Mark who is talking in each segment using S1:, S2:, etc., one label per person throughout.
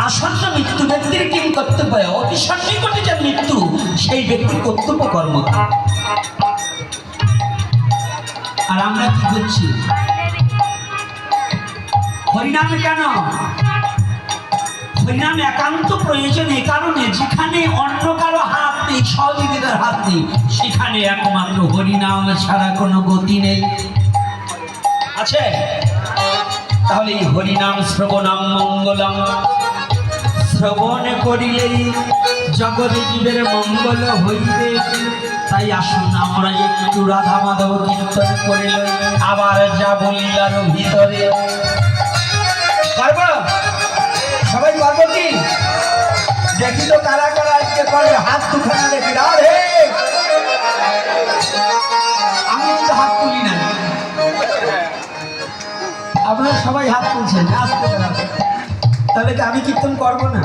S1: আসন্ন মৃত্যু ব্যক্তির কিম কর্তব্য, অতি সন্নিকটে যে মৃত্যু সেই ব্যক্তির কর্তব্য কর্ম। আর আমরা কি করছি? হরিনামে কেন? হরিনাম একান্ত প্রয়োজন এই কারণে, যেখানে অন্য কারো হাত নেই, সহযোগিতার হাত নেই, সেখানে একমাত্র হরিনাম ছাড়া কোনো গতি নেই। আছে? তাহলে এই হরিনাম শ্রবণাম মঙ্গলম, শ্রবণ করিলেই জগৎ জীবের মঙ্গল হইবে। তাই আসুন আমরা একটু রাধা মাধব কীর্তন করে লই, আবার যা বলিলার ভিতরে। পারবো? সবাই পারবো কি? দেখি তো কারা কারা আজকে করবে, হাত দুখানা দেখি। রাধে, আমি কিন্তু হাত তুলি না, আপনারা সবাই হাত তুলছেন। আসতে তাহলে কি আমি কীর্তন করবো না?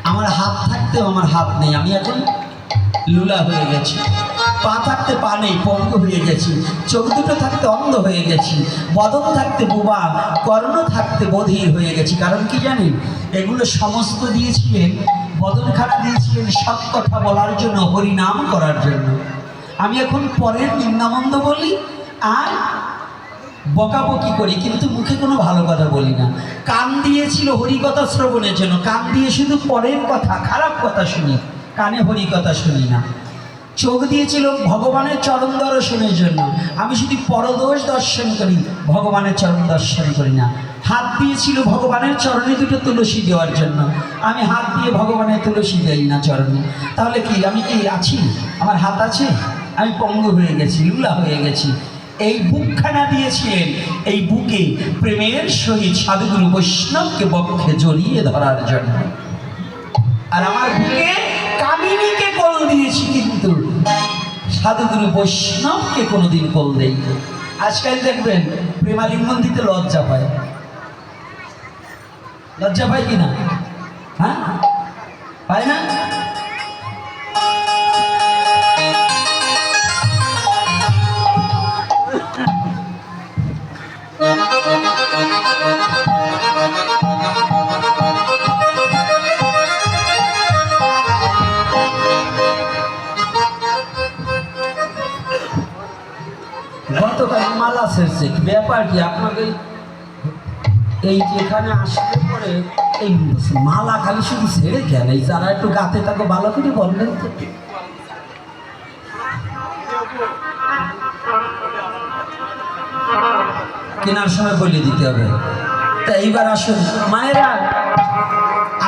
S1: আমার হাত থাকতেও আমার হাত নেই, আমি এখন লুলা হয়ে গেছি। পা থাকতে পা নেই, পঙ্গু হয়ে গেছি। চোখ দুটো থাকতে অন্ধ হয়ে গেছি। বদন থাকতে বোবা, কর্ণ থাকতে বধির হয়ে গেছি। কারণ কি জানেন? এগুলো সমস্ত দিয়েছিলেন, বদনখানা দিয়েছিলেন সৎ কথা বলার জন্য, হরিনাম করার জন্য। আমি এখন পরের নিম্নামন্দ বলি আর বকাবকি করি, কিন্তু মুখে কোনো ভালো কথা বলি না। কান দিয়েছিল হরিকথা শ্রবণের জন্য, কান দিয়ে শুধু পরের কথা, খারাপ কথা শুনি, কানে হরিকথা শুনি না। চোখ দিয়েছিল ভগবানের চরণ দর্শনের জন্য, আমি শুধু পরদোষ দর্শন করি, ভগবানের চরণ দর্শন করি না। হাত দিয়েছিল ভগবানের চরণে দুটো তুলসী দেওয়ার জন্য, আমি হাত দিয়ে ভগবানের তুলসী দেই না চরণে। তাহলে কি আমি কি আছি? আমার হাত আছে? আমি পঙ্গু হয়ে গেছি, লুলা হয়ে গেছি। এই বুকখানা দিয়েছিলেন, এই বুকে প্রেমের সহিত সাধুগুরু বৈষ্ণবকে বক্ষে জড়িয়ে ধরার জন্য। আর আমার বুকে কামিনীকে কোল দিয়েছি, কিন্তু সাধুগুরু বৈষ্ণবকে কোনোদিন কোল দেই। আজকাল দেখবেন প্রেমালিঙ্গন দিতে লজ্জা পায়। লজ্জা পায় কিনা? হ্যাঁ, পায় না? গতকাল মালা ছেড়েছে, ব্যাপার কি? আপনাকে এই যেখানে আসলে পরে এই মালা খালি শুধু ছেড়ে কেন? এই যারা একটু গাতে তাকে ভালো করে বলবেন তো। কেনার সময় বলে দিতে হবে। তা এইবার আসুন মায়েরা,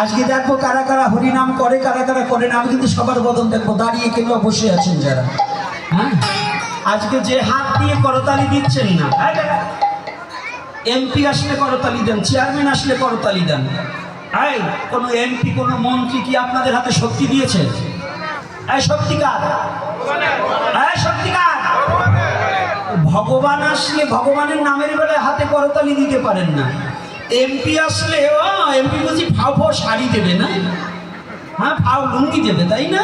S1: আজকে দেখবো কারা কারা হরিনাম করে, কারা কারা করে না। আমি কিন্তু সবার বদন দেখবো, দাঁড়িয়ে কিংবা বসে আছেন যারা। হ্যাঁ, আজকে যে হাত দিয়ে করতালি দিচ্ছেন না, এমপি আসলে করতালি দেন, চেয়ারম্যান আসলে করতালি দেন। এই কোনো এমপি, কোনো মন্ত্রী কি আপনাদের হাতে শক্তি দিয়েছে? এই শক্তিকার, এই শক্তিকার। ভগবান আসলে ভগবানের নামের বেলায় হাতে করতালি দিতে পারেন না। এমপি আসলে এমপি বুঝি ফাও ফাও শাড়ি দেবে না? হ্যাঁ, ফাও লুঙ্গি দেবে, তাই না?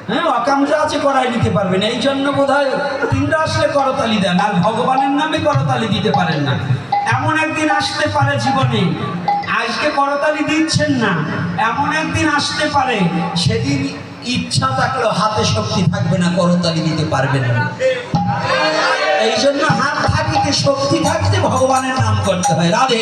S1: হ্যাঁ, অকামরা আছে, করাই নিতে পারবেন। এই জন্য বোধ হয় তিনটা আসলে করতালি দেন, আর ভগবানের নামে করতালি দিতে পারেন না। এমন একদিন আসতে পারে জীবনে, আজকে করতালি দিচ্ছেন না, এমন একদিন আসতে পারে সেদিন ইচ্ছা থাকলেও হাতে শক্তি থাকবে না, করতালি দিতে পারবেন না। এই জন্য হাত থাকিতে শক্তি থাকতে ভগবানের নাম করতে হয়। রাধে।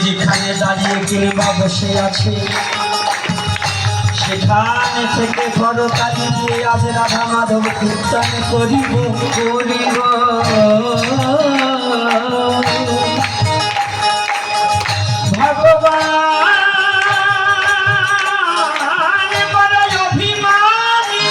S1: যেখানে দাঁড়িয়ে কিংবা বসে আছে, সেখানে থেকে করতালি দিয়ে আজ রাধা মাধব কীর্তন করিব করিব। ভগবান বড় অভিমানী,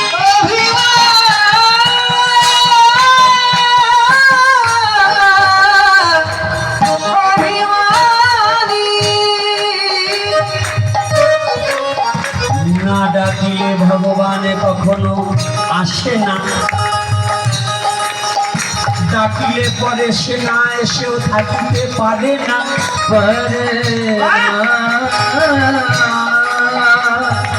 S1: না ডাকিলে ভগবানে কখনো আসে না, ডাকিলে পরে সে না এসেও থাকিতে পারে না, পারে না।